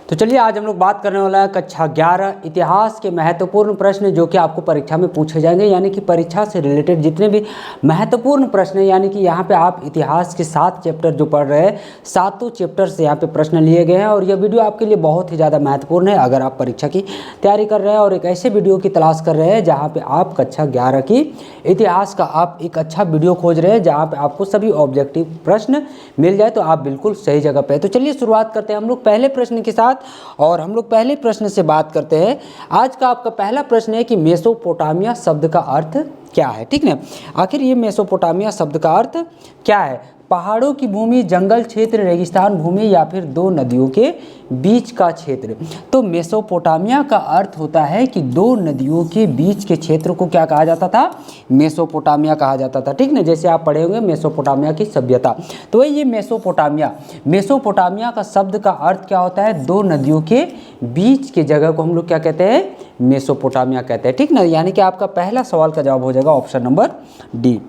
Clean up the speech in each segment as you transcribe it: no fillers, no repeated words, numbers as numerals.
तो चलिए आज हम लोग बात करने वाला है कक्षा 11 इतिहास के महत्वपूर्ण प्रश्न जो कि आपको परीक्षा में पूछे जाएंगे, यानी कि परीक्षा से रिलेटेड जितने भी महत्वपूर्ण प्रश्न हैं, यानी कि यहाँ पे आप इतिहास के 7 चैप्टर जो पढ़ रहे हैं, सातों चैप्टर से यहाँ पे प्रश्न लिए गए हैं। और यह वीडियो आपके लिए बहुत ही ज़्यादा महत्वपूर्ण है अगर आप परीक्षा की तैयारी कर रहे हैं और एक ऐसे वीडियो की तलाश कर रहे हैं जहाँ पर आप कक्षा 11 की इतिहास का आप एक अच्छा वीडियो खोज रहे हैं जहाँ पर आपको सभी ऑब्जेक्टिव प्रश्न मिल जाए, तो आप बिल्कुल सही जगह पे है। तो चलिए शुरुआत करते हैं हम लोग पहले प्रश्न के साथ, और हम लोग पहले प्रश्न से बात करते हैं। आज का आपका पहला प्रश्न है कि मेसोपोटामिया शब्द का अर्थ क्या है। ठीक ना, आखिर ये मेसोपोटामिया शब्द का अर्थ क्या है। पहाड़ों की भूमि, जंगल क्षेत्र, रेगिस्तान भूमि या फिर दो नदियों के बीच का क्षेत्र। तो मेसोपोटामिया का अर्थ होता है कि दो नदियों के बीच के क्षेत्र को क्या कहा जाता था, मेसोपोटामिया कहा जाता था। ठीक ना, जैसे आप पढ़े होंगे मेसोपोटामिया की सभ्यता, तो ये मेसोपोटामिया का शब्द का अर्थ क्या होता है, दो नदियों के बीच के जगह को हम लोग क्या कहते हैं, मेसोपोटामिया कहते हैं। ठीक ना, यानी कि आपका पहला सवाल का जवाब हो जाएगा ऑप्शन नंबर डी।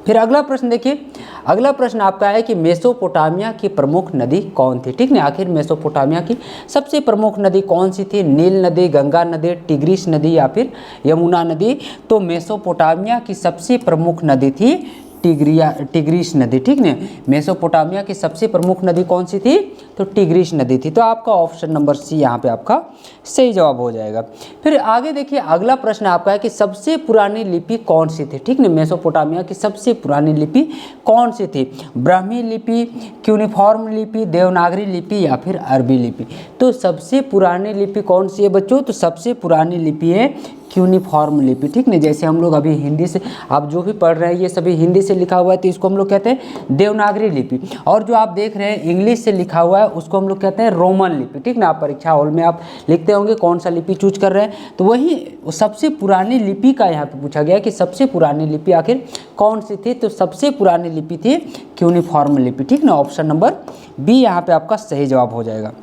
फिर अगला प्रश्न देखिए, अगला प्रश्न आपका है कि मेसोपोटामिया की प्रमुख नदी कौन थी। ठीक ना, आखिर मेसोपोटामिया की सबसे प्रमुख नदी कौन सी थी, नील नदी, गंगा नदी, टिग्रिस नदी या फिर यमुना नदी। तो मेसोपोटामिया की सबसे प्रमुख नदी थी टिग्रिस नदी। ठीक ना, मेसोपोटामिया की सबसे प्रमुख नदी कौन सी थी, तो टिग्रिस नदी थी। तो आपका ऑप्शन नंबर सी यहाँ पे आपका सही जवाब हो जाएगा। फिर आगे देखिए, अगला प्रश्न आपका है कि सबसे पुरानी लिपि कौन सी थी। ठीक ना, मेसोपोटामिया की सबसे पुरानी लिपि कौन सी थी, ब्राह्मी लिपि, क्यूनिफॉर्म लिपि, देवनागरी लिपि या फिर अरबी लिपि। तो सबसे पुरानी लिपि कौन सी है बच्चों, तो सबसे पुरानी लिपि है क्यूनिफॉर्म लिपि। ठीक ना, जैसे हम लोग अभी हिंदी से आप जो भी पढ़ रहे हैं ये सभी हिंदी से लिखा हुआ है, तो इसको हम लोग कहते हैं देवनागरी लिपि। और जो आप देख रहे हैं इंग्लिश से लिखा हुआ है उसको हम लोग कहते हैं रोमन लिपि। ठीक ना, आप परीक्षा हॉल में आप लिखते होंगे कौन सा लिपि चूज कर रहे हैं, तो वही सबसे पुरानी लिपि का यहाँ पे पूछा गया कि सबसे पुरानी लिपि आखिर कौन सी थी। तो सबसे पुरानी लिपि थी क्यूनिफॉर्म लिपि। ठीक ना, ऑप्शन नंबर बी यहाँ पे आपका सही जवाब हो जाएगा।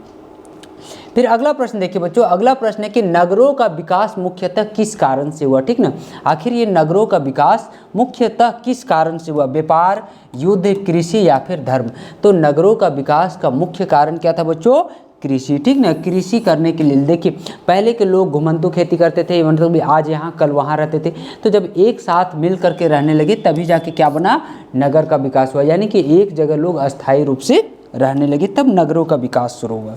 फिर अगला प्रश्न देखिए बच्चों, अगला प्रश्न है कि नगरों का विकास मुख्यतः किस कारण से हुआ। ठीक ना, आखिर ये नगरों का विकास मुख्यतः किस कारण से हुआ, व्यापार, युद्ध, कृषि या फिर धर्म। तो नगरों का विकास का मुख्य कारण क्या था बच्चों, कृषि। ठीक ना, कृषि करने के लिए देखिए पहले के लोग घुमंतु खेती करते थे, मतलब आज यहाँ कल वहाँ रहते थे। तो जब एक साथ मिल करके रहने लगे तभी जाके क्या बना, नगर का विकास हुआ, यानी कि एक जगह लोग अस्थायी रूप से रहने लगे तब नगरों का विकास शुरू हुआ।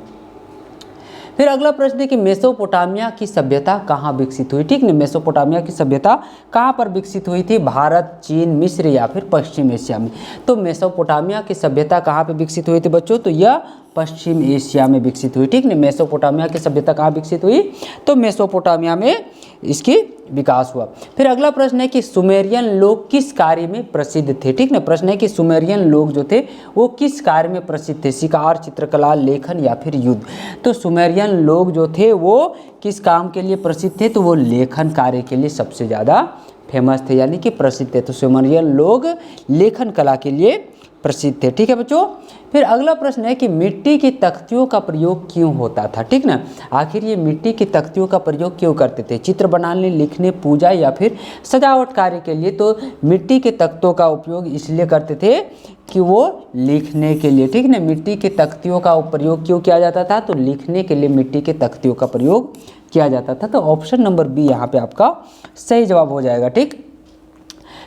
फिर अगला प्रश्न है कि मेसोपोटामिया की सभ्यता कहाँ विकसित हुई। ठीक ना, मेसोपोटामिया की सभ्यता कहाँ पर विकसित हुई थी, भारत, चीन, मिस्र या फिर पश्चिम एशिया में। तो मेसोपोटामिया की सभ्यता कहाँ पे विकसित हुई थी बच्चों, तो यह पश्चिम एशिया में विकसित हुई। ठीक ना, मेसोपोटामिया की सभ्यता कहाँ विकसित हुई, तो मेसोपोटामिया में इसकी विकास हुआ। फिर अगला प्रश्न है कि सुमेरियन लोग किस कार्य में प्रसिद्ध थे। ठीक ना, प्रश्न है कि सुमेरियन लोग जो थे वो किस कार्य में प्रसिद्ध थे, शिकार, चित्रकला, लेखन या फिर युद्ध। तो सुमेरियन लोग जो थे वो किस काम के लिए प्रसिद्ध थे, तो वो लेखन कार्य के लिए सबसे ज़्यादा फेमस थे, यानी कि प्रसिद्ध थे। तो सुमेरियन लोग लेखन कला के लिए प्रसिद्ध थे। ठीक है बच्चों। फिर अगला प्रश्न है कि मिट्टी की तख्तियों का प्रयोग क्यों होता था। ठीक ना, आखिर ये मिट्टी की तख्तियों का प्रयोग क्यों करते थे, चित्र बनाने, लिखने, पूजा या फिर सजावट कार्य के लिए। तो मिट्टी के तख्तों का उपयोग इसलिए करते थे कि वो लिखने के लिए। ठीक ना, मिट्टी के तख्तियों का प्रयोग क्यों किया जाता था, तो लिखने के लिए मिट्टी के तख्तियों का प्रयोग किया जाता था। तो ऑप्शन नंबर बी यहाँ पे आपका सही जवाब हो जाएगा। ठीक।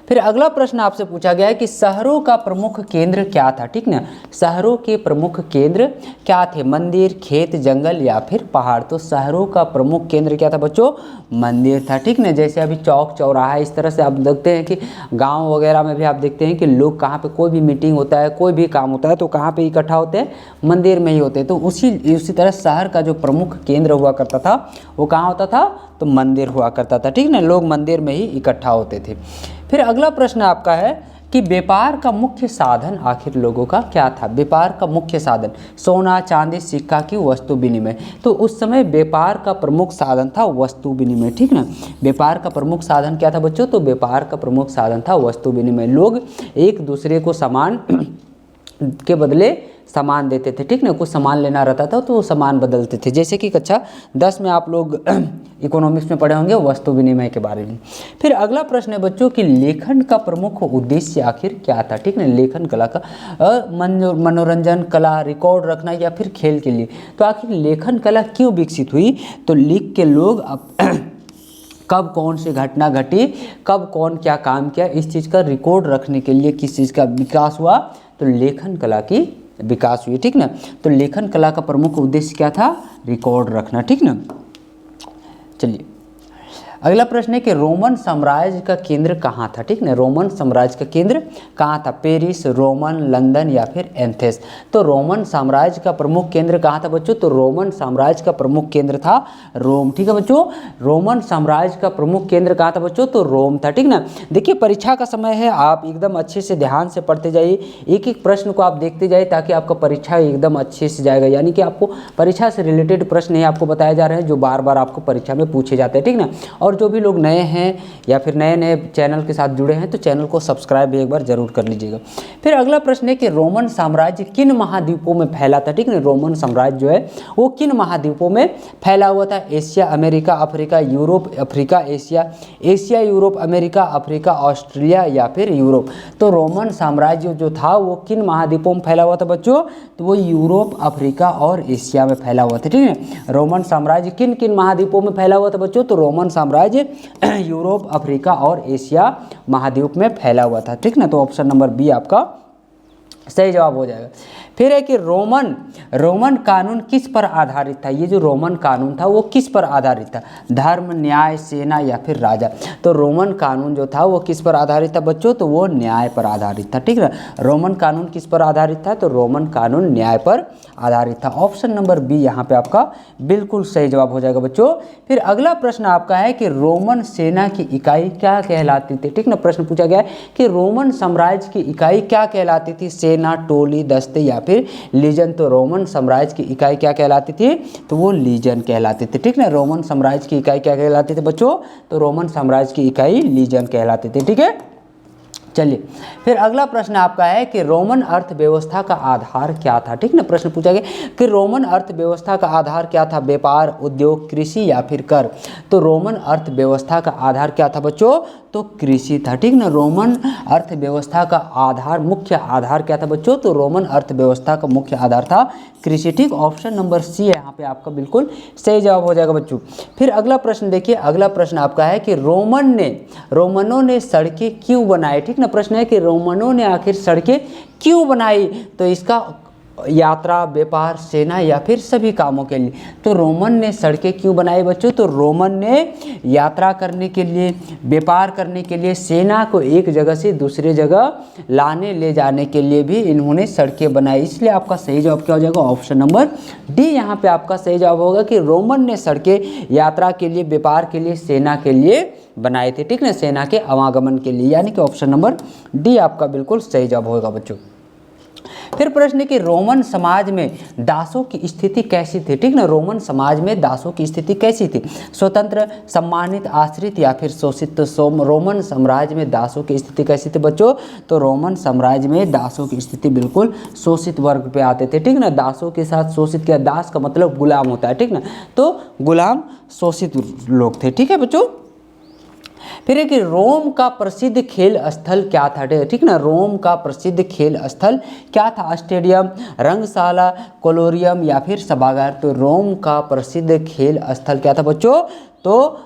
फिर अगला प्रश्न आपसे पूछा गया है कि शहरों का प्रमुख केंद्र क्या था। ठीक ना, शहरों के प्रमुख केंद्र क्या थे, मंदिर, खेत, जंगल या फिर पहाड़। तो शहरों का प्रमुख केंद्र क्या था बच्चों, मंदिर था। ठीक ना, जैसे अभी चौक चौराहा इस तरह से आप देखते हैं कि गांव वगैरह में भी आप देखते हैं कि लोग कहाँ पे कोई भी मीटिंग होता है, कोई भी काम होता है तो कहाँ पे इकट्ठा होते हैं, मंदिर में ही होते हैं। तो उसी तरह शहर का जो प्रमुख केंद्र हुआ करता था वो कहाँ होता था, तो मंदिर हुआ करता था। ठीक ना, लोग मंदिर में ही इकट्ठा होते थे। फिर अगला प्रश्न आपका है कि व्यापार का मुख्य साधन आखिर लोगों का क्या था। व्यापार का मुख्य साधन सोना, चांदी, सिक्का की वस्तु विनिमय। तो उस समय व्यापार का प्रमुख साधन था वस्तु विनिमय। ठीक ना, व्यापार का प्रमुख साधन क्या था बच्चों, तो व्यापार का प्रमुख साधन था वस्तु विनिमय। लोग एक दूसरे को सामान के बदले सामान देते थे, ठीक ना, कुछ सामान लेना रहता था तो वो सामान बदलते थे, जैसे कि कक्षा 10 में आप लोग इकोनॉमिक्स में पढ़े होंगे वस्तु विनिमय के बारे में। फिर अगला प्रश्न है बच्चों कि लेखन का प्रमुख उद्देश्य आखिर क्या था, ठीक ना, लेखन कला का मनोरंजन, कला, रिकॉर्ड रखना या फिर खेल के लिए। तो आखिर लेखन कला क्यों विकसित हुई, तो लिख के लोग कब कौन सी घटना घटी, कब कौन क्या काम किया, इस चीज़ का रिकॉर्ड रखने के लिए किस चीज़ का विकास हुआ, तो लेखन कला की विकास हुई, ठीक ना। तो लेखन कला का प्रमुख उद्देश्य क्या था, रिकॉर्ड रखना, ठीक ना। चलिए अगला प्रश्न है कि रोमन साम्राज्य का केंद्र कहाँ था, ठीक ना, रोमन साम्राज्य का केंद्र कहाँ था, पेरिस, रोमन, लंदन या फिर एथेंस। तो रोमन साम्राज्य का प्रमुख केंद्र कहाँ था बच्चों, तो रोमन साम्राज्य का प्रमुख केंद्र था रोम, ठीक है बच्चों। रोमन साम्राज्य का प्रमुख केंद्र कहाँ था बच्चों, तो रोम था, ठीक ना। देखिए परीक्षा का समय है, आप एकदम अच्छे से ध्यान से पढ़ते जाइए, एक एक प्रश्न को आप देखते जाइए ताकि आपका परीक्षा एकदम अच्छे से जाएगा, यानी कि आपको परीक्षा से रिलेटेड प्रश्न ही आपको बताए जा रहे हैं जो बार बार आपको परीक्षा में पूछे जाते हैं, ठीक ना। और जो भी लोग नए हैं या फिर नए चैनल के साथ जुड़े हैं तो चैनल को सब्सक्राइब भी एक बार जरूर कर लीजिएगा। फिर अगला प्रश्न है कि रोमन साम्राज्य किन महाद्वीपों में फैला था, ठीक है। रोमन साम्राज्य जो है वो किन महाद्वीपों में फैला हुआ था, Asia, America, Africa, Europe, Africa, Asia, Asia, Europe, America, Africa, Australia या फिर यूरोप। तो रोमन साम्राज्य जो था वो किन महाद्वीपों में फैला हुआ था बच्चों, तो वो यूरोप, अफ्रीका और एशिया में फैला हुआ था, ठीक है। रोमन साम्राज्य किन किन महाद्वीपों में फैला हुआ था बच्चों, तो रोमन साम्राज्य यूरोप, अफ्रीका और एशिया महाद्वीप में फैला हुआ था, ठीक ना। तो ऑप्शन नंबर बी आपका सही जवाब हो जाएगा। फिर है कि रोमन कानून किस पर आधारित था, ये जो रोमन कानून था वो किस पर आधारित था, धर्म, न्याय, सेना या फिर राजा। तो रोमन कानून जो था वो किस पर आधारित था बच्चों, तो वो न्याय पर आधारित था, ठीक है। रोमन कानून किस पर आधारित था, तो रोमन कानून न्याय पर आधारित था। ऑप्शन नंबर बी यहाँ पे आपका बिल्कुल सही जवाब हो जाएगा बच्चों। फिर अगला प्रश्न आपका है कि रोमन सेना की इकाई क्या कहलाती थी, ठीक ना। प्रश्न पूछा गया है कि रोमन साम्राज्य की इकाई क्या कहलाती थी, सेना, टोली, दस्ते या फिर लीजन। तो रोमन साम्राज्य की इकाई क्या कहलाती थी, तो वो लीजन कहलाती थी, ठीक ना। रोमन साम्राज्य की इकाई क्या कहलाती थी बच्चों, तो रोमन साम्राज्य की इकाई लीजन कहलाती थी, ठीक है। चलिए फिर अगला प्रश्न आपका है कि रोमन अर्थव्यवस्था का आधार क्या था, ठीक ना। प्रश्न पूछा गया कि रोमन अर्थव्यवस्था का आधार क्या था, व्यापार, उद्योग, कृषि या फिर कर। तो रोमन अर्थव्यवस्था का आधार क्या था बच्चों, तो कृषि था, ठीक ना। रोमन अर्थव्यवस्था का आधार, मुख्य आधार क्या था बच्चों, तो रोमन अर्थव्यवस्था का मुख्य आधार था कृषि, ठीक। ऑप्शन नंबर सी है यहाँ पे आपका बिल्कुल सही जवाब हो जाएगा बच्चों। फिर अगला प्रश्न देखिए, अगला प्रश्न आपका है कि रोमनों ने सड़कें क्यों बनाई, ठीक ना। प्रश्न है कि रोमनों ने आखिर सड़कें क्यों बनाई, तो इसका यात्रा, व्यापार, सेना या फिर सभी कामों के लिए। तो रोमन ने सड़कें क्यों बनाई बच्चों, तो रोमन ने यात्रा करने के लिए, व्यापार करने के लिए, सेना को एक जगह से दूसरे जगह लाने ले जाने के लिए भी इन्होंने सड़कें बनाई। इसलिए आपका सही जवाब क्या हो जाएगा, ऑप्शन नंबर डी यहाँ पे आपका सही जवाब होगा कि रोमन ने सड़कें यात्रा के लिए, व्यापार के लिए, सेना के लिए बनाए थे, ठीक ना, सेना के आवागमन के लिए, यानी कि ऑप्शन नंबर डी आपका बिल्कुल सही जवाब होगा बच्चों। फिर प्रश्न है कि रोमन समाज में दासों की स्थिति कैसी थी, ठीक ना। रोमन समाज में दासों की स्थिति कैसी थी, स्वतंत्र, सम्मानित, आश्रित या फिर शोषित। तो रोमन साम्राज्य में दासों की स्थिति कैसी थी बच्चों, तो रोमन साम्राज्य में दासों की स्थिति बिल्कुल शोषित वर्ग पे आते थे, ठीक ना। दासों के साथ शोषित किया, दास का मतलब गुलाम होता है, ठीक ना। तो गुलाम शोषित लोग थे, ठीक है बच्चों। फिर है कि रोम का प्रसिद्ध खेल स्थल क्या था, ठीक ना। रोम का प्रसिद्ध खेल स्थल क्या था, स्टेडियम, रंगशाला, कोलोरियम या फिर सभागार। तो रोम का प्रसिद्ध खेल स्थल क्या था बच्चों, तो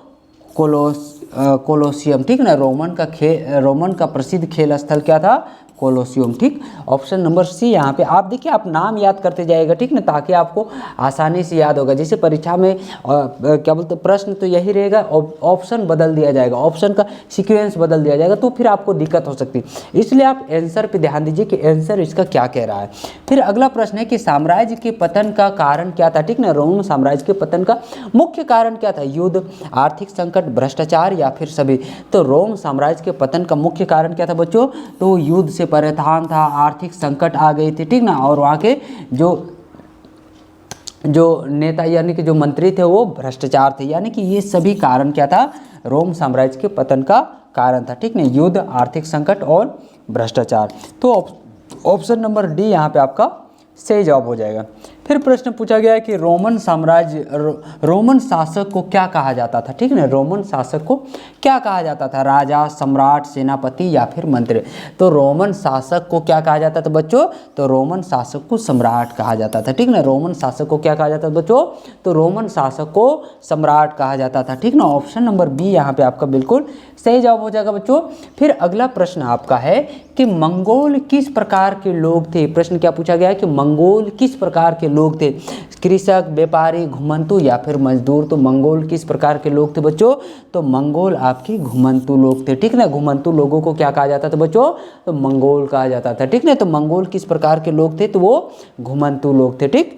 कोलोसियम, ठीक ना। रोमन का प्रसिद्ध खेल स्थल क्या था, कोलोसियम, ठीक। ऑप्शन नंबर सी यहाँ पे आप देखिए, आप नाम याद करते जाएगा, ठीक ना, ताकि आपको आसानी से याद होगा। जैसे परीक्षा में क्या बोलते प्रश्न तो यही रहेगा, ऑप्शन बदल दिया जाएगा, ऑप्शन का सीक्वेंस बदल दिया जाएगा, तो फिर आपको दिक्कत हो सकती है। इसलिए आप आंसर पे ध्यान दीजिए कि आंसर इसका क्या कह रहा है। फिर अगला प्रश्न है कि साम्राज्य के पतन का कारण क्या था, ठीक ना। रोम साम्राज्य के पतन का मुख्य कारण क्या था, युद्ध, आर्थिक संकट, भ्रष्टाचार या फिर सभी। तो रोम साम्राज्य के पतन का मुख्य कारण क्या था बच्चों, तो युद्ध से परेशान था, आर्थिक संकट आ गई थी, ठीक ना। और वहाँ के जो नेता यानी कि जो मंत्री थे वो भ्रष्टाचार थे, यानी कि ये सभी कारण क्या था, रोम साम्राज्य के पतन का कारण था, ठीक ना। युद्ध, आर्थिक संकट और भ्रष्टाचार। तो ऑप्शन नंबर डी यहाँ पे आपका सही जवाब हो जाएगा। फिर प्रश्न पूछा गया है कि रोमन शासक को क्या कहा जाता था, ठीक है ना। रोमन शासक को क्या कहा जाता था, राजा, सम्राट, सेनापति या फिर मंत्री। तो रोमन शासक को क्या कहा जाता था बच्चों, तो रोमन शासक को सम्राट कहा जाता था, ठीक ना। रोमन शासक को क्या कहा जाता था बच्चों, तो रोमन शासक को सम्राट कहा जाता था, ठीक ना। ऑप्शन नंबर बी यहाँ पे आपका बिल्कुल सही जवाब हो जाएगा बच्चों। फिर अगला प्रश्न आपका है कि मंगोल किस प्रकार के लोग थे। प्रश्न क्या पूछा गया है कि मंगोल किस प्रकार के लोग थे, कृषक, व्यापारी, घुमंतु या फिर मजदूर। तो मंगोल किस प्रकार के लोग थे बच्चों, तो मंगोल आपकी घुमंतु लोग थे, ठीक ना। घुमंतु लोगों को क्या कहा जाता था बच्चों, तो मंगोल कहा जाता था, ठीक ना। तो मंगोल किस प्रकार के लोग थे, तो वो घुमंतु लोग थे, ठीक।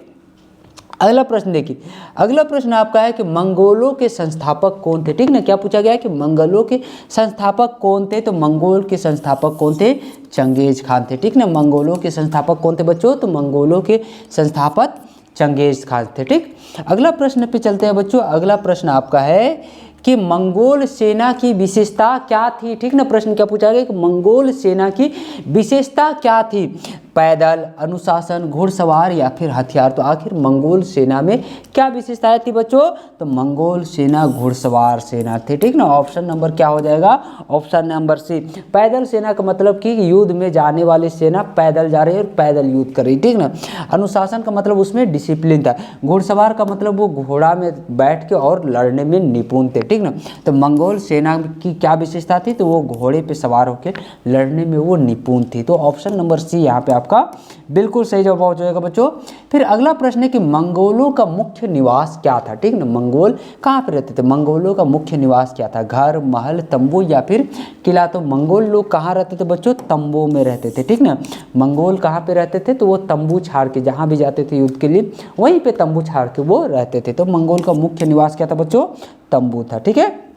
अगला प्रश्न देखिए, अगला प्रश्न आपका है कि मंगोलों के संस्थापक कौन थे, ठीक ना। क्या पूछा गया है कि मंगोलों के संस्थापक कौन थे, तो मंगोल के संस्थापक कौन थे, चंगेज खान थे, ठीक ना। मंगोलों के संस्थापक कौन थे बच्चों, तो मंगोलों के संस्थापक चंगेज खान थे, ठीक। अगला प्रश्न पे चलते हैं बच्चों। अगला प्रश्न आपका है कि मंगोल सेना की विशेषता क्या थी, ठीक ना। प्रश्न क्या पूछा गया कि मंगोल सेना की विशेषता क्या थी, पैदल, अनुशासन, घुड़सवार या फिर हथियार। तो आखिर मंगोल सेना में क्या विशेषताएं थी बच्चों, तो मंगोल सेना घुड़सवार सेना थी, ठीक ना। ऑप्शन नंबर क्या हो जाएगा, ऑप्शन नंबर सी। पैदल सेना का मतलब कि युद्ध में जाने वाली सेना पैदल जा रही है और पैदल युद्ध कर रही, ठीक ना। अनुशासन का मतलब उसमें डिसिप्लिन था। घुड़सवार का मतलब वो घोड़ा में बैठ के और लड़ने में निपुण थे, ठीक ना। तो मंगोल सेना की क्या विशेषता थी, तो वो घोड़े पे सवार होकर लड़ने में वो निपुण थी। तो ऑप्शन नंबर सी यहाँ पे आपका बिल्कुल सही जवाब हो जाएगा बच्चों। फिर अगला प्रश्न है कि मंगोलों का मुख्य निवास क्या था, ठीक ना। मंगोल कहाँ पे रहते थे, मंगोलों का मुख्य निवास क्या था, घर, महल, तंबू या फिर किला। तो मंगोल लोग कहाँ रहते थे बच्चों, तंबू में रहते थे, ठीक ना। मंगोल कहाँ पे रहते थे, तो वो तंबू छाड़ के जहाँ भी जाते थे युद्ध के लिए वहीं पे तंबू छाड़ के वो रहते थे। तो मंगोल का मुख्य निवास क्या था बच्चों, तंबू था, ठीक है।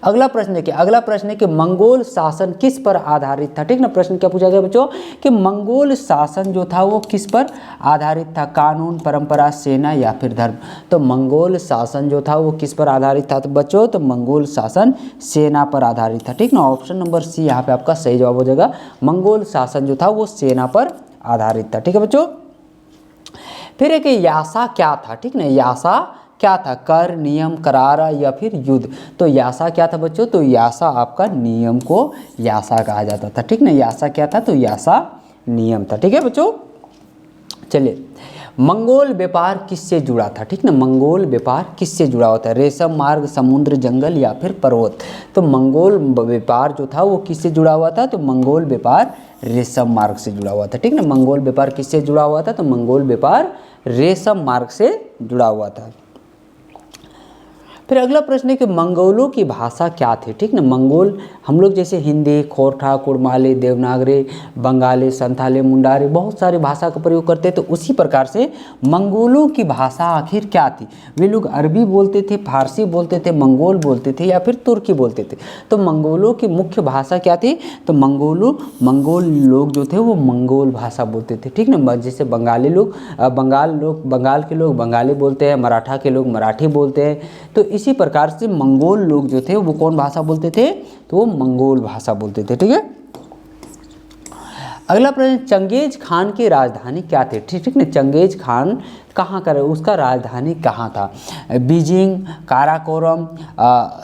अगला प्रश्न देखिए, अगला प्रश्न है कि मंगोल शासन किस पर आधारित था, ठीक ना। प्रश्न क्या पूछा गया बच्चों कि मंगोल शासन जो था वो किस पर आधारित था, कानून, परंपरा, सेना या फिर धर्म। तो मंगोल शासन जो था वो किस पर आधारित था तो बच्चों, तो मंगोल शासन सेना पर आधारित था, ठीक ना। ऑप्शन नंबर सी यहाँ पे आपका सही जवाब हो जाएगा। मंगोल शासन जो था वो सेना पर आधारित था, ठीक है बच्चों। फिर एक यासा क्या था, ठीक ना। यासा क्या था, कर, नियम, करार या फिर युद्ध। तो यासा क्या था बच्चों, तो यासा आपका नियम को यासा कहा जाता था, ठीक ना। यासा क्या था, तो यासा नियम था, ठीक है बच्चों। चलिए, मंगोल व्यापार किससे जुड़ा था, ठीक ना। मंगोल व्यापार किससे जुड़ा होता है, रेशम मार्ग, समुद्र, जंगल या फिर पर्वत। तो मंगोल व्यापार जो था वो किससे जुड़ा हुआ था, तो मंगोल व्यापार रेशम मार्ग से जुड़ा हुआ था, ठीक ना। मंगोल व्यापार किससे जुड़ा हुआ था, तो मंगोल व्यापार रेशम मार्ग से जुड़ा हुआ था। फिर अगला प्रश्न है कि मंगोलों की भाषा क्या थी, ठीक ना। मंगोल हम लोग जैसे हिंदी, खोरठा, कुड़माली, देवनागरी, बंगाली, संथाली, मुंडारी बहुत सारी भाषा का प्रयोग करते, तो उसी प्रकार से मंगोलों की भाषा आखिर क्या थी। वे लोग अरबी बोलते थे, फारसी बोलते थे, मंगोल बोलते थे या फिर तुर्की बोलते थे। तो मंगोलों की मुख्य भाषा क्या थी, तो मंगोल लोग जो थे वो मंगोल भाषा बोलते थे, ठीक ना। जैसे बंगाली लोग बंगाल के लोग बंगाली बोलते हैं, मराठा के लोग मराठी बोलते हैं। तो इसी प्रकार से मंगोल लोग जो थे वो कौन भाषा बोलते थे, तो वो मंगोल भाषा बोलते थे, ठीक है। अगला प्रश्न, चंगेज खान की राजधानी क्या थी, ठीक ना। चंगेज खान कहाँ का, उसका राजधानी कहाँ था, बीजिंग, काराकोरम,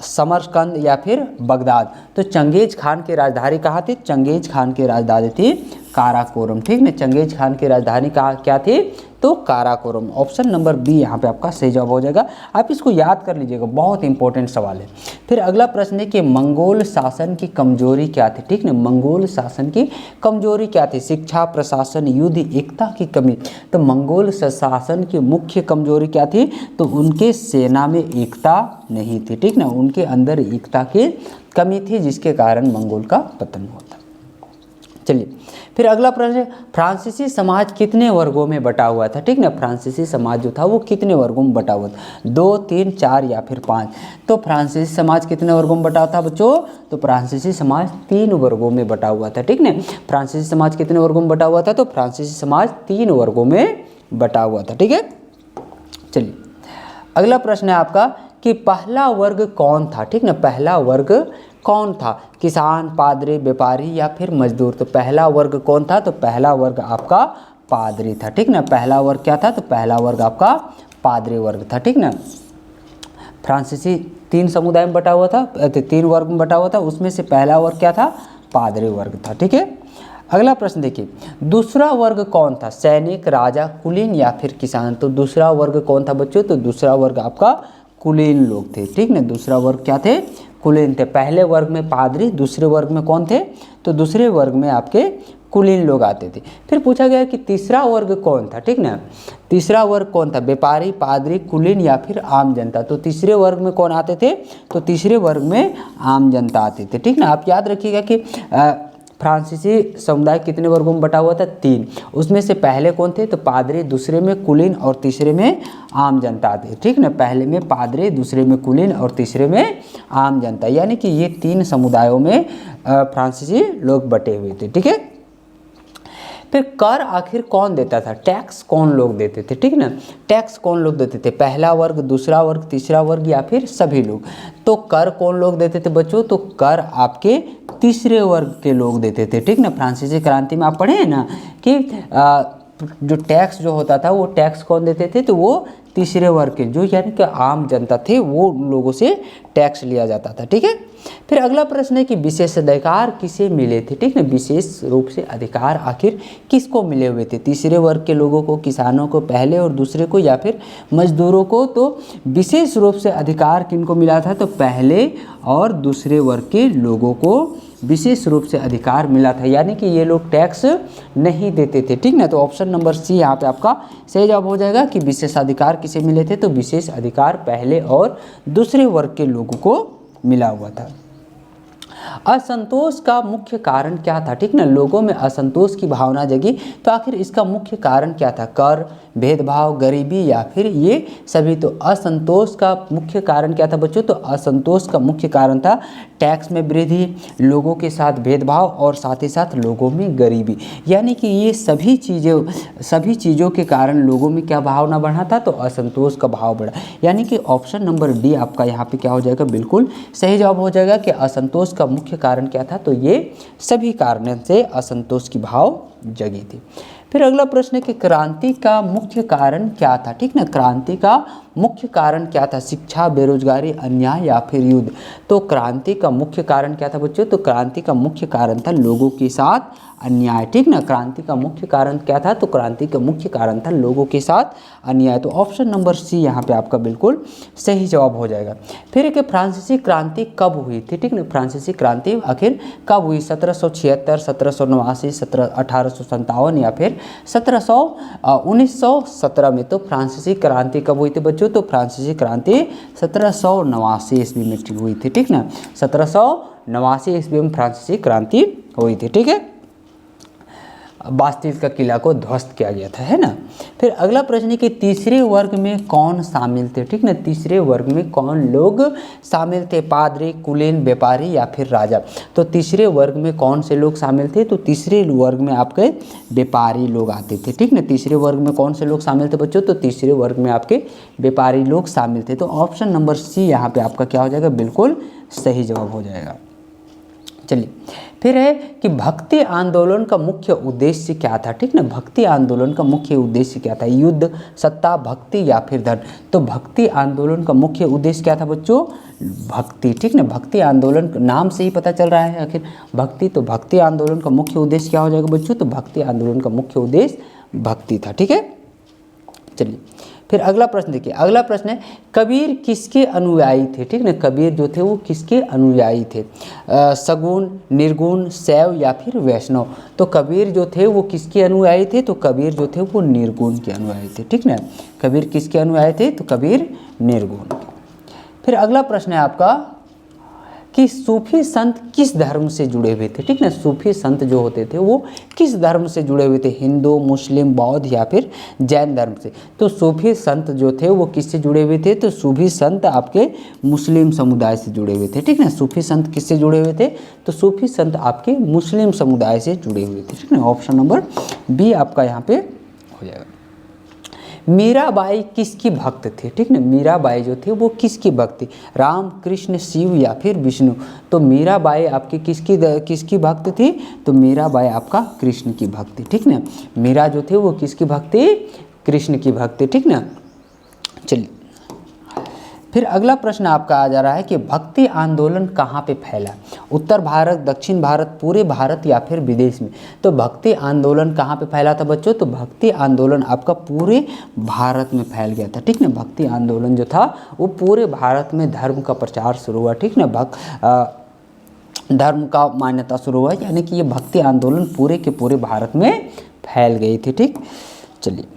समरकंद या फिर बगदाद। तो चंगेज खान की राजधानी कहाँ थी, चंगेज खान की राजधानी थी काराकोरम, ठीक ना। चंगेज खान की राजधानी क्या थी, तो काराकोरम। ऑप्शन नंबर बी यहाँ पे आपका सही जवाब हो जाएगा। आप इसको याद कर लीजिएगा, बहुत इंपॉर्टेंट सवाल है। फिर अगला प्रश्न है कि मंगोल शासन की कमजोरी क्या थी, ठीक ना। मंगोल शासन की कमजोरी क्या थी, शिक्षा, प्रशासन, युद्ध, एकता की कमी। तो मंगोल शासन की मुख्य कमजोरी क्या थी, तो उनके सेना में एकता नहीं थी, ठीक ना। उनके अंदर एकता की कमी थी जिसके कारण मंगोल का पतन होता। चलिए, फिर अगला प्रश्न, फ्रांसीसी समाज कितने वर्गों में बटा हुआ था, ठीक ना। फ्रांसीसी समाज जो था वो कितने वर्गों में बटा हुआ था, 2, 3, 4 या फिर 5। तो फ्रांसीसी समाज कितने वर्गों में बटा था बच्चों, तो फ्रांसीसी समाज 3 वर्गों में बटा हुआ था, ठीक ना। फ्रांसीसी समाज कितने वर्गों में बटा हुआ था, तो फ्रांसीसी समाज 3 वर्गों में बटा हुआ था, ठीक है। चलिए, अगला प्रश्न है आपका कि पहला वर्ग कौन था, ठीक ना। पहला वर्ग कौन था, किसान, पादरी, व्यापारी या फिर मजदूर। तो पहला वर्ग कौन था, तो पहला वर्ग आपका पादरी था, ठीक ना। पहला वर्ग क्या था, तो पहला वर्ग आपका पादरी वर्ग था, ठीक ना। फ्रांसीसी 3 समुदाय में बटा हुआ था, 3 वर्ग में बटा हुआ था, उसमें से पहला वर्ग क्या था, पादरी वर्ग था, ठीक है। अगला प्रश्न देखिए, दूसरा वर्ग कौन था, सैनिक, राजा, कुलीन या फिर किसान। तो दूसरा वर्ग कौन था बच्चों, तो दूसरा वर्ग आपका कुलीन लोग थे, ठीक ना। दूसरा वर्ग क्या थे, कुलीन थे। पहले वर्ग में पादरी, दूसरे वर्ग में कौन थे, तो दूसरे वर्ग में आपके कुलीन लोग आते थे। फिर पूछा गया कि तीसरा वर्ग कौन था, ठीक ना। तीसरा वर्ग कौन था, व्यापारी, पादरी, कुलीन या फिर आम जनता। तो तीसरे वर्ग में कौन आते थे, तो तीसरे वर्ग में आम जनता आते थे, ठीक ना। आप याद रखिएगा कि फ्रांसीसी समुदाय कितने वर्गों में बटा हुआ था, 3। उसमें से पहले कौन थे, तो पादरी, दूसरे में कुलीन और तीसरे में आम जनता आते, ठीक ना। पहले में पादरी, दूसरे में कुलीन और तीसरे में आम जनता, यानी कि ये 3 समुदायों में फ्रांसीसी लोग बटे हुए थे, ठीक है। फिर कर आखिर कौन देता था, टैक्स कौन लोग देते थे, ठीक ना। टैक्स कौन लोग देते थे, पहला वर्ग, दूसरा वर्ग, तीसरा वर्ग या फिर सभी लोग। तो कर कौन लोग देते थे बच्चों, तो कर आपके तीसरे वर्ग के लोग देते थे, ठीक ना। फ्रांसीसी क्रांति में आप पढ़े हैं ना कि जो टैक्स जो होता था वो टैक्स कौन देते थे, तो वो तीसरे वर्ग के, जो यानी कि आम जनता थे, वो लोगों से टैक्स लिया जाता था, ठीक है। फिर अगला प्रश्न है कि विशेषाधिकार किसे मिले थे, ठीक है। विशेष रूप से अधिकार आखिर किसको मिले हुए थे, तीसरे वर्ग के लोगों को, किसानों को पहले और दूसरे को, या फिर मजदूरों को। तो विशेष रूप से अधिकार किनको मिला था, तो पहले और दूसरे वर्ग के लोगों को विशेष रूप से अधिकार मिला था, यानी कि ये लोग टैक्स नहीं देते थे, ठीक ना। तो ऑप्शन नंबर सी यहाँ पे आपका सही जवाब हो जाएगा कि विशेषाधिकार किसे मिले थे, तो विशेष अधिकार पहले और दूसरे वर्ग के लोगों को मिला हुआ था। असंतोष का मुख्य कारण क्या था, ठीक ना। लोगों में असंतोष की भावना जगी, तो आखिर इसका मुख्य कारण क्या था, कर, भेदभाव, गरीबी या फिर ये सभी। तो असंतोष का मुख्य कारण क्या था बच्चों, तो असंतोष का मुख्य कारण था टैक्स में वृद्धि, लोगों के साथ भेदभाव और साथ ही साथ लोगों में गरीबी, यानी कि ये सभी चीज़ों के कारण लोगों में क्या भावना बढ़ा था, तो असंतोष का भाव बढ़ा, यानी कि ऑप्शन नंबर डी आपका यहाँ पे क्या हो जाएगा, बिल्कुल सही जवाब हो जाएगा कि असंतोष का मुख्य कारण क्या था, तो ये सभी कारणों से असंतोष की भाव जगी थी। फिर अगला प्रश्न है कि क्रांति का मुख्य कारण क्या था, ठीक ना। क्रांति का मुख्य कारण क्या था, शिक्षा, बेरोजगारी, अन्याय या फिर युद्ध। तो क्रांति का मुख्य कारण क्या था बच्चों, तो क्रांति का मुख्य कारण था लोगों के साथ अन्याय, ठीक ना। क्रांति का मुख्य कारण क्या था, तो क्रांति का मुख्य कारण था लोगों के साथ अन्याय। तो ऑप्शन नंबर सी यहाँ पे आपका बिल्कुल सही जवाब हो जाएगा। फिर कि फ्रांसीसी क्रांति कब हुई थी, ठीक ना। फ्रांसीसी क्रांति आखिर कब हुई, 1776, 1789, 1857 या फिर 1917 में। तो फ्रांसीसी क्रांति कब हुई थी बच्चों, तो फ्रांसीसी क्रांति 1789 ईस्वी में हुई थी, ठीक ना। 1789 ईस्वी में फ्रांसीसी क्रांति हुई थी, ठीक है। बास्तिल का किला को ध्वस्त किया गया था, है ना। फिर अगला प्रश्न है कि तीसरे वर्ग में कौन शामिल थे, ठीक ना। तीसरे वर्ग में कौन लोग शामिल थे, पादरी, कुलीन, व्यापारी या फिर राजा। तो तीसरे वर्ग में कौन से लोग शामिल थे, तो तीसरे वर्ग में आपके व्यापारी लोग आते थे, ठीक ना। तीसरे वर्ग में कौन से लोग शामिल थे बच्चों, तो तीसरे वर्ग में आपके व्यापारी लोग शामिल थे। तो ऑप्शन नंबर सी यहाँ पे आपका क्या हो जाएगा, बिल्कुल सही जवाब हो जाएगा। चलिए फिर है कि भक्ति आंदोलन का मुख्य उद्देश्य क्या था, ठीक ना। भक्ति आंदोलन का मुख्य उद्देश्य क्या था, युद्ध, सत्ता, भक्ति या फिर धन। तो भक्ति आंदोलन का मुख्य उद्देश्य क्या था बच्चों, भक्ति, ठीक ना। भक्ति आंदोलन नाम से ही पता चल रहा है आखिर भक्ति, तो भक्ति आंदोलन का मुख्य उद्देश्य क्या हो जाएगा बच्चों, तो भक्ति आंदोलन का मुख्य उद्देश्य भक्ति था, ठीक है। चलिए फिर अगला प्रश्न देखिए। अगला प्रश्न है कबीर किसके अनुयायी थे, ठीक ना। कबीर जो थे वो किसके अनुयायी थे, सगुण, निर्गुण, शैव या फिर वैष्णव। तो कबीर जो थे वो किसके अनुयायी थे, तो कबीर जो थे वो निर्गुण के अनुयायी थे, ठीक ना। कबीर किसके अनुयायी थे, तो कबीर निर्गुण। फिर अगला प्रश्न है आपका कि सूफी संत किस धर्म से जुड़े हुए थे, ठीक ना। सूफी संत जो होते थे वो किस धर्म से जुड़े हुए थे, हिंदू, मुस्लिम, बौद्ध या फिर जैन धर्म से। तो सूफी संत जो थे वो किससे जुड़े हुए थे, तो सूफी संत आपके मुस्लिम समुदाय से जुड़े हुए थे, ठीक ना। सूफी संत किससे जुड़े हुए थे, तो सूफी संत आपके मुस्लिम समुदाय से जुड़े हुए थे, ठीक ना। ऑप्शन नंबर बी आपका यहाँ पे हो जाएगा। मीराबाई किसकी भक्त थी, ठीक ना, मीराबाई जो थी वो किसकी भक्त थी, राम, कृष्ण, शिव या फिर विष्णु। तो मीराबाई आपकी किसकी भक्त थी, तो मीराबाई आपका कृष्ण की भक्त थी, ठीक ना। मीरा जो थे वो किसकी भक्त थी, कृष्ण की भक्त थी, ठीक ना। चलिए फिर अगला प्रश्न आपका आ जा रहा है कि भक्ति आंदोलन कहाँ पे फैला, उत्तर भारत, दक्षिण भारत, पूरे भारत या फिर विदेश में। तो भक्ति आंदोलन कहाँ पे फैला था बच्चों, तो भक्ति आंदोलन आपका पूरे भारत में फैल गया था, ठीक ना। भक्ति आंदोलन जो था वो पूरे भारत में धर्म का प्रचार शुरू हुआ, ठीक ना, धर्म का मान्यता शुरू हुआ, यानी कि ये भक्ति आंदोलन पूरे के पूरे भारत में फैल गई थी, ठीक। चलिए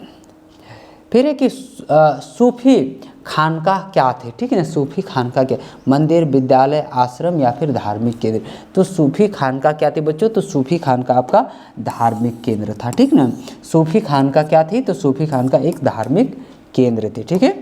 फिर है कि सूफी खानकाह क्या थे, ठीक है ना। सूफी खानकाह क्या, मंदिर, विद्यालय, आश्रम या फिर धार्मिक केंद्र। तो सूफी खानकाह क्या थी बच्चों, तो सूफी खानकाह आपका धार्मिक केंद्र था, ठीक ना। सूफी खानकाह क्या थी, तो सूफी खानकाह एक धार्मिक केंद्र थी, ठीक है।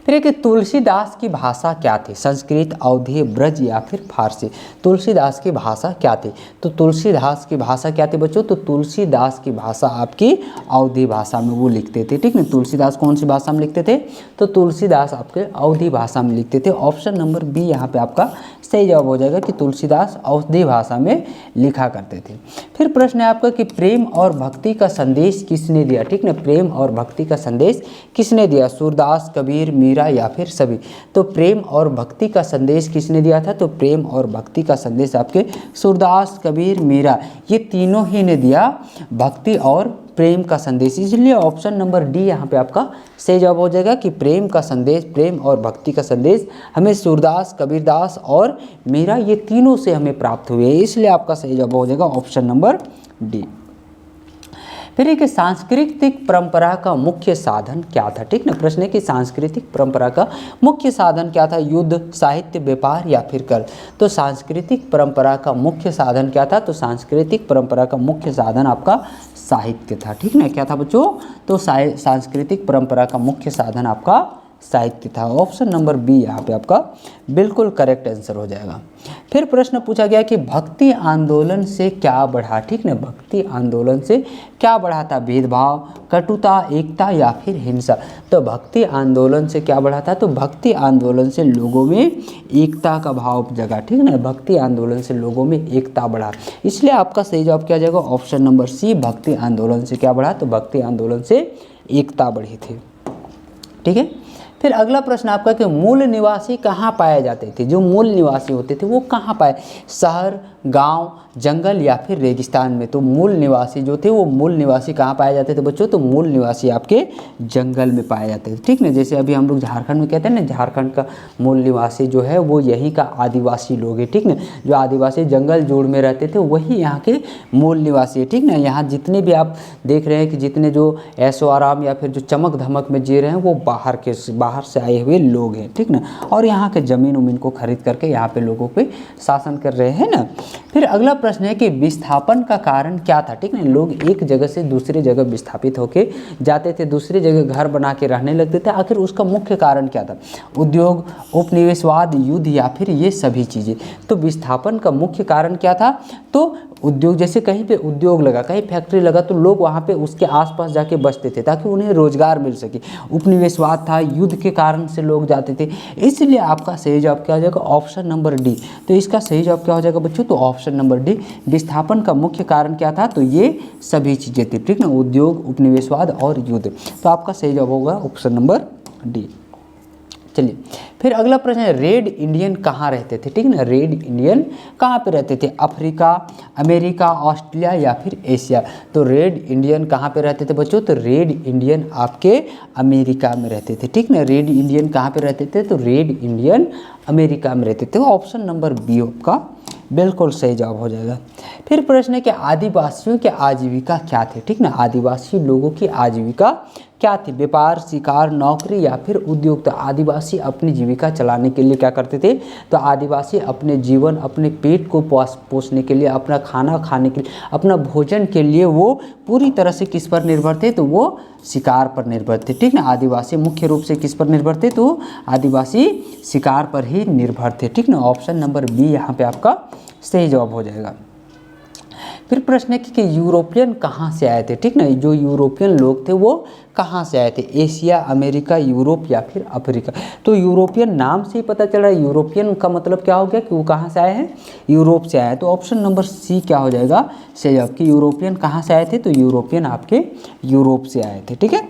फिर कि तुलसीदास की भाषा क्या थी, संस्कृत, अवधी, ब्रज या फिर फारसी। तुलसीदास की भाषा क्या थी, तो तुलसीदास की भाषा क्या थी बच्चों, तो तुलसीदास की भाषा आपकी अवधी भाषा में वो लिखते थे, ठीक ना। तुलसीदास कौन सी भाषा में लिखते थे, तो तुलसीदास आपके अवधी भाषा में लिखते थे। ऑप्शन नंबर बी यहाँ पे आपका सही जवाब हो जाएगा कि तुलसीदास अवधी भाषा में लिखा करते थे। फिर प्रश्न है आपका कि प्रेम और भक्ति का संदेश किसने दिया, ठीक ना। प्रेम और भक्ति का संदेश किसने दिया, सूरदास, कबीर, मीरा या फिर सभी। तो प्रेम और भक्ति का संदेश किसने दिया था, तो प्रेम और भक्ति का संदेश आपके सूरदास, कबीर, मीरा, ये तीनों ही ने दिया भक्ति और प्रेम का संदेश। इसलिए ऑप्शन नंबर डी यहाँ पे आपका सही जवाब हो जाएगा कि प्रेम का संदेश, प्रेम और भक्ति का संदेश हमें सूरदास, कबीरदास और मीरा, ये तीनों से हमें प्राप्त हुए, इसलिए आपका सही जवाब हो जाएगा ऑप्शन नंबर डी। फिर एक सांस्कृतिक परंपरा का मुख्य साधन क्या था, ठीक ना। प्रश्न है कि सांस्कृतिक परंपरा का मुख्य साधन क्या था, युद्ध, साहित्य, व्यापार या फिर कला। तो सांस्कृतिक परंपरा का मुख्य साधन क्या था, तो सांस्कृतिक परंपरा का मुख्य साधन आपका साहित्य था, ठीक ना। क्या था बच्चों, तो सांस्कृतिक परंपरा का मुख्य साधन आपका साहित्य था। ऑप्शन नंबर बी यहाँ पे आपका बिल्कुल करेक्ट आंसर हो जाएगा। फिर प्रश्न पूछा गया कि भक्ति आंदोलन से क्या बढ़ा, ठीक ना। भक्ति आंदोलन से क्या बढ़ा था, भेदभाव, कटुता, एकता या फिर हिंसा। तो भक्ति आंदोलन से क्या बढ़ा था, तो भक्ति आंदोलन से लोगों में एकता का भाव जगा, ठीक ना। भक्ति आंदोलन से लोगों में एकता बढ़ा, इसलिए आपका सही जवाब क्या जाएगा, ऑप्शन नंबर सी, भक्ति आंदोलन से क्या बढ़ा, तो भक्ति आंदोलन से एकता बढ़ी थी, ठीक है। फिर अगला प्रश्न आपका कि मूल निवासी कहाँ पाए जाते थे, जो मूल निवासी होते थे वो कहाँ पाए, शहर, गांव, जंगल या फिर रेगिस्तान में। तो मूल निवासी जो थे वो मूल निवासी कहाँ पाए जाते थे बच्चों, तो मूल निवासी आपके जंगल में पाए जाते थे, ठीक ना। जैसे अभी हम लोग झारखंड में कहते हैं ना, झारखंड का मूल निवासी जो है वो यहीं का आदिवासी लोग हैं, ठीक ना। जो आदिवासी जंगल जोड़ में रहते थे वही यहाँ के मूल निवासी है, ठीक ना। यहाँ जितने भी आप देख रहे हैं कि जितने जो ऐशो आराम या फिर जो चमक धमक में जी रहे हैं वो बाहर से आए हुए लोग हैं, ठीक ना। और यहाँ के ज़मीन उमीन को खरीद करके यहाँ पे लोगों पे शासन कर रहे हैं ना। फिर अगला प्रश्न है कि विस्थापन का कारण क्या था, ठीक ना। लोग एक जगह से दूसरी जगह विस्थापित होके जाते थे, दूसरी जगह घर बना के रहने लगते थे, आखिर उसका मुख्य कारण क्या था, उद्योग, उपनिवेशवाद, युद्ध या फिर ये सभी चीज़ें। तो विस्थापन का मुख्य कारण क्या था, तो उद्योग, जैसे कहीं पे उद्योग लगा, कहीं फैक्ट्री लगा तो लोग वहाँ पे उसके आसपास जाके बसते थे ताकि उन्हें रोजगार मिल सके। उपनिवेशवाद था, युद्ध के कारण से लोग जाते थे, इसलिए आपका सही जवाब क्या हो जाएगा, ऑप्शन नंबर डी। तो इसका सही जवाब क्या हो जाएगा बच्चों, तो ऑप्शन नंबर डी। विस्थापन का मुख्य कारण क्या था, तो ये सभी चीज़ें थी, ठीक ना, उद्योग, उपनिवेशवाद और युद्ध। तो आपका सही जवाब होगा ऑप्शन नंबर डी। चलिए फिर अगला प्रश्न है, रेड इंडियन कहाँ रहते थे, ठीक ना। रेड इंडियन कहाँ पे रहते थे, अफ्रीका, अमेरिका, ऑस्ट्रेलिया या फिर एशिया। तो रेड इंडियन कहाँ पे रहते थे बच्चों, तो रेड इंडियन आपके अमेरिका में रहते थे, ठीक ना। रेड इंडियन कहाँ पे रहते थे, तो रेड इंडियन अमेरिका में रहते थे। ऑप्शन नंबर बी आपका बिल्कुल सही जवाब हो जाएगा। फिर प्रश्न है कि आदिवासियों की आजीविका क्या थी, ठीक ना। आदिवासी लोगों की आजीविका क्या थी, व्यापार, शिकार, नौकरी या फिर उद्योग। तो आदिवासी अपनी जीविका चलाने के लिए क्या करते थे, तो आदिवासी अपने जीवन, अपने पेट को पोषने के लिए, अपना खाना खाने के लिए, अपना भोजन के लिए वो पूरी तरह से किस पर निर्भर थे, तो वो शिकार पर निर्भर थे, ठीक ना। आदिवासी मुख्य रूप से किस पर निर्भर थे, तो आदिवासी शिकार पर ही निर्भर थे, ठीक ना। ऑप्शन नंबर बी यहाँ पे आपका सही जवाब हो जाएगा। फिर प्रश्न है कि यूरोपियन कहाँ से आए थे, ठीक ना, जो यूरोपियन लोग थे वो कहाँ से आए थे, एशिया, अमेरिका, यूरोप या फिर अफ्रीका। तो यूरोपियन नाम से ही पता चल रहा है, यूरोपियन का मतलब क्या हो गया कि वो कहाँ से आए हैं, यूरोप से आए हैं। तो ऑप्शन नंबर सी क्या हो जाएगा सही जवाब, कि यूरोपियन कहाँ से आए थे, तो यूरोपियन आपके यूरोप से आए थे, ठीक है।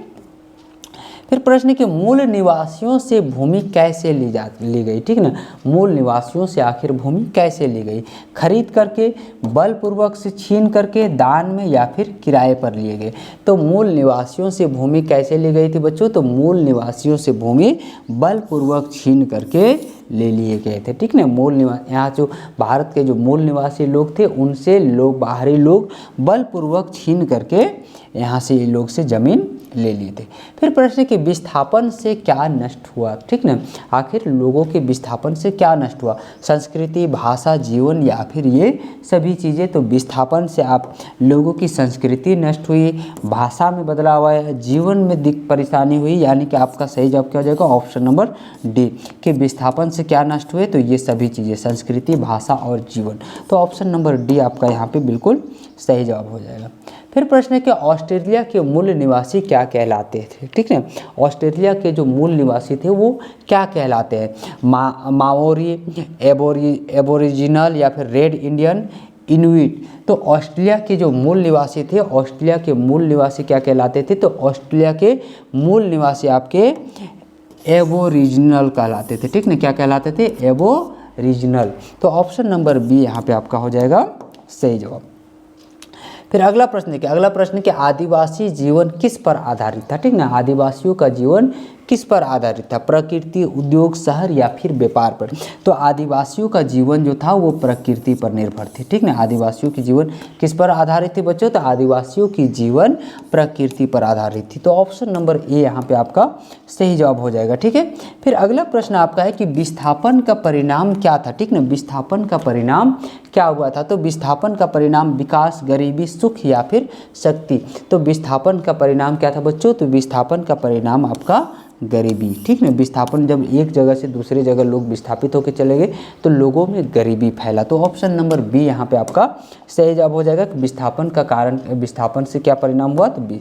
फिर प्रश्न के मूल निवासियों से भूमि कैसे ली गई, ठीक ना, मूल निवासियों से आखिर भूमि कैसे ली गई, खरीद करके, बलपूर्वक से छीन करके, दान में या फिर किराए पर लिए गए। तो मूल निवासियों से भूमि कैसे ली गई थी बच्चों, तो मूल निवासियों से भूमि बलपूर्वक छीन करके ले लिए गए थे, ठीक ना। मूल निवास, यहाँ जो भारत के जो मूल निवासी लोग थे उनसे लोग, बाहरी लोग बलपूर्वक छीन करके यहाँ से ये लोग से ज़मीन ले लिए थे। फिर प्रश्न कि विस्थापन से क्या नष्ट हुआ, ठीक ना, आखिर लोगों के विस्थापन से क्या नष्ट हुआ, संस्कृति, भाषा, जीवन या फिर ये सभी चीज़ें। तो विस्थापन से आप लोगों की संस्कृति नष्ट हुई, भाषा में बदलाव आया, जीवन में परेशानी हुई, यानी कि आपका सही जवाब क्या हो जाएगा ऑप्शन नंबर डी, कि विस्थापन से क्या नष्ट हुए, तो ये सभी चीज़ें, संस्कृति, भाषा और जीवन। तो ऑप्शन नंबर डी आपका यहाँ पे बिल्कुल सही जवाब हो जाएगा। फिर प्रश्न है कि ऑस्ट्रेलिया के मूल निवासी क्या कहलाते थे, ठीक है, ऑस्ट्रेलिया के जो मूल निवासी थे वो क्या कहलाते हैं, माओरी, एबोरिजिनल या फिर रेड इंडियन, इनुइट। तो ऑस्ट्रेलिया के जो मूल निवासी थे, ऑस्ट्रेलिया के मूल निवासी क्या कहलाते थे, तो ऑस्ट्रेलिया के मूल निवासी आपके एबोरिजिनल कहलाते थे, ठीक ना, क्या कहलाते थे, एबोरिजिनल। तो ऑप्शन नंबर बी यहाँ पे आपका हो जाएगा सही जवाब। फिर अगला प्रश्न देखिए, अगला प्रश्न कि आदिवासी जीवन किस पर आधारित था, ठीक ना, आदिवासियों का जीवन किस पर आधारित था, प्रकृति, उद्योग, शहर या फिर व्यापार पर। तो आदिवासियों का जीवन जो था वो प्रकृति पर निर्भर थी, ठीक ना, आदिवासियों की जीवन किस पर आधारित थी बच्चों, तो आदिवासियों की जीवन प्रकृति पर आधारित थी। तो ऑप्शन नंबर ए यहाँ पे आपका सही जवाब हो जाएगा, ठीक है। फिर अगला प्रश्न आपका है कि विस्थापन का परिणाम क्या था, ठीक ना, विस्थापन का परिणाम क्या हुआ था, तो विस्थापन का परिणाम विकास, गरीबी, सुख या फिर शक्ति। तो विस्थापन का परिणाम क्या था बच्चों, तो विस्थापन का परिणाम आपका गरीबी, ठीक ना, विस्थापन, जब एक जगह से दूसरी जगह लोग विस्थापित होकर चले गए तो लोगों में गरीबी फैला। तो ऑप्शन नंबर बी यहाँ पे आपका सही जवाब हो जाएगा कि विस्थापन का कारण, विस्थापन से क्या परिणाम हुआ, तो बी।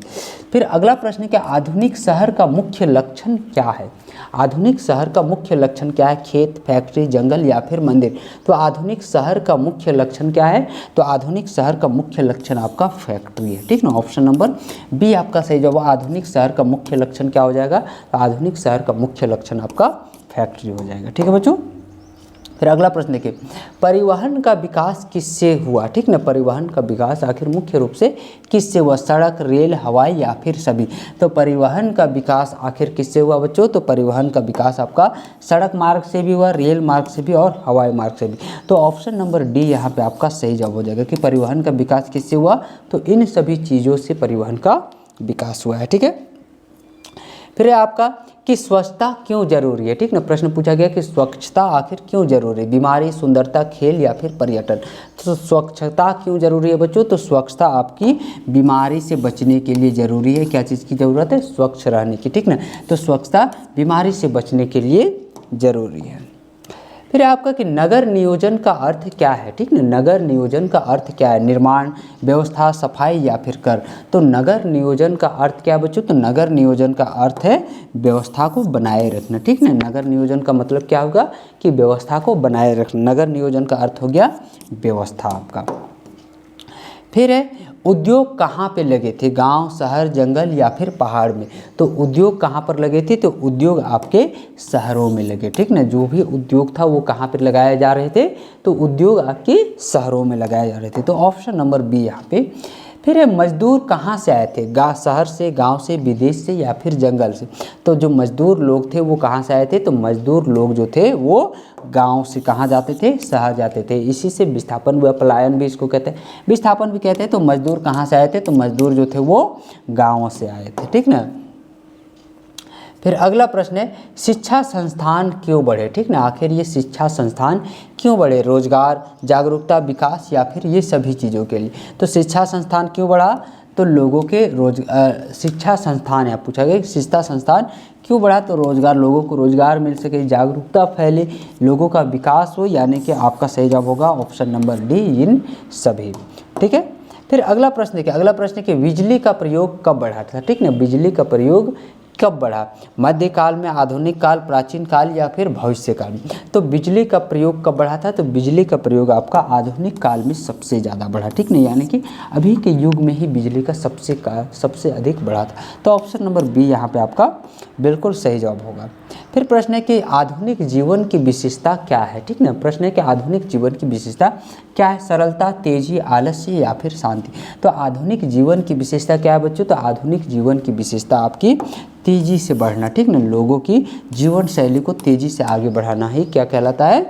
फिर अगला प्रश्न क्या, आधुनिक शहर का मुख्य लक्षण क्या है, आधुनिक शहर का मुख्य लक्षण क्या है, खेत, फैक्ट्री, जंगल या फिर मंदिर। तो आधुनिक शहर का मुख्य लक्षण क्या है, तो आधुनिक शहर का मुख्य लक्षण आपका फैक्ट्री है, ठीक ना, ऑप्शन नंबर बी आपका सही जवाब। आधुनिक शहर का मुख्य लक्षण क्या हो जाएगा, तो आधुनिक शहर का मुख्य लक्षण आपका फैक्ट्री हो जाएगा, ठीक है बच्चों। फिर अगला प्रश्न देखिए, परिवहन का विकास किससे हुआ, ठीक ना, परिवहन का विकास आखिर मुख्य रूप से किससे हुआ, सड़क, रेल, हवाई या फिर सभी। तो परिवहन का विकास आखिर किससे हुआ बच्चों, तो परिवहन का विकास आपका सड़क मार्ग से भी हुआ, रेल मार्ग से भी और हवाई मार्ग से भी। तो ऑप्शन नंबर डी यहाँ पे आपका सही जवाब हो जाएगा कि परिवहन का विकास किससे हुआ, तो इन सभी चीज़ों से परिवहन का विकास हुआ है, ठीक है। फिर आपका कि स्वच्छता क्यों जरूरी है, ठीक ना, प्रश्न पूछा गया कि स्वच्छता आखिर क्यों जरूरी है, बीमारी, सुंदरता, खेल या फिर पर्यटन। तो स्वच्छता क्यों जरूरी है बच्चों, तो स्वच्छता आपकी बीमारी से बचने के लिए जरूरी है, क्या चीज़ की ज़रूरत है, स्वच्छ रहने की, ठीक ना, तो स्वच्छता बीमारी से बचने के लिए जरूरी है। फिर आपका कि नगर नियोजन का अर्थ क्या है, ठीक ना, नगर नियोजन का अर्थ क्या है, निर्माण, व्यवस्था, सफाई या फिर कर। तो नगर नियोजन का अर्थ क्या है बच्चों, तो नगर नियोजन का अर्थ है व्यवस्था को बनाए रखना, ठीक ना, नगर नियोजन का मतलब क्या होगा कि व्यवस्था को बनाए रखना, नगर नियोजन का अर्थ हो गया व्यवस्था आपका। फिर है उद्योग कहाँ पे लगे थे, गांव, शहर, जंगल या फिर पहाड़ में। तो उद्योग कहाँ पर लगे थे, तो उद्योग आपके शहरों में लगे, ठीक ना, जो भी उद्योग था वो कहाँ पर लगाए जा रहे थे, तो उद्योग आपके शहरों में लगाए जा रहे थे। तो ऑप्शन नंबर बी यहाँ पे। फिर है मजदूर कहाँ से आए थे, शहर से, गांव से, विदेश से या फिर जंगल से। तो जो मजदूर लोग थे वो कहाँ से आए थे, तो मजदूर लोग जो थे वो गांव से कहाँ जाते थे, शहर जाते थे। इसी से विस्थापन व पलायन भी इसको कहते हैं, विस्थापन भी कहते हैं। तो मजदूर कहाँ से आए थे, तो मजदूर जो थे वो गाँव से आए थे, ठीक ना। फिर अगला प्रश्न है शिक्षा संस्थान क्यों बढ़े, ठीक ना, आखिर ये शिक्षा संस्थान क्यों बढ़े, रोजगार, जागरूकता, विकास या फिर ये सभी चीज़ों के लिए। तो शिक्षा संस्थान क्यों बढ़ा, तो लोगों के शिक्षा संस्थान है, पूछा गया शिक्षा संस्थान क्यों बढ़ा, तो रोजगार, लोगों को रोजगार मिल सके, जागरूकता फैले, लोगों का विकास हो, यानी कि आपका सही जवाब होगा ऑप्शन नंबर डी, इन सभी, ठीक है। फिर अगला प्रश्न देखिए, अगला प्रश्न है कि बिजली का प्रयोग कब बढ़ा था, ठीक ना, बिजली का प्रयोग कब बढ़ा, मध्यकाल में, आधुनिक काल, प्राचीन काल या फिर भविष्य काल में। तो बिजली का प्रयोग कब बढ़ा था, तो बिजली का प्रयोग आपका आधुनिक काल में सबसे ज़्यादा बढ़ा, ठीक नहीं, यानी कि अभी के युग में ही बिजली का सबसे अधिक बढ़ा था। तो ऑप्शन नंबर बी यहाँ पे आपका बिल्कुल सही जवाब होगा। फिर प्रश्न है कि आधुनिक जीवन की विशेषता क्या है, ठीक ना, प्रश्न है कि आधुनिक जीवन की विशेषता क्या है, सरलता, तेजी, आलस्य या फिर शांति। तो आधुनिक जीवन की विशेषता क्या है बच्चों, तो आधुनिक जीवन की विशेषता आपकी तेजी से बढ़ना, ठीक ना, लोगों की जीवन शैली को तेजी से आगे बढ़ाना ही क्या कहलाता है,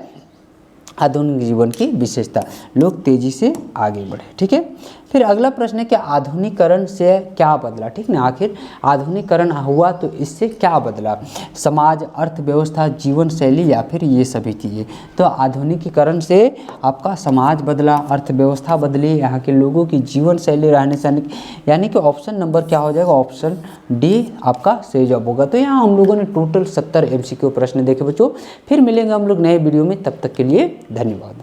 आधुनिक जीवन की विशेषता, लोग तेजी से आगे बढ़े, ठीक है। फिर अगला प्रश्न है कि आधुनिकीकरण से क्या बदला, ठीक ना, आखिर आधुनिकीकरण हुआ तो इससे क्या बदला, समाज, अर्थव्यवस्था, जीवन शैली या फिर ये सभी चीज़ें। तो आधुनिकीकरण से आपका समाज बदला, अर्थव्यवस्था बदली, यहाँ के लोगों की जीवन शैली, रहने सहने, यानी कि ऑप्शन नंबर क्या हो जाएगा, ऑप्शन डी आपका सही जवाब होगा। तो यहाँ हम लोगों ने टोटल 70 MCQ प्रश्न देखे बच्चों। फिर मिलेंगे हम लोग नए वीडियो में, तब तक के लिए धन्यवाद।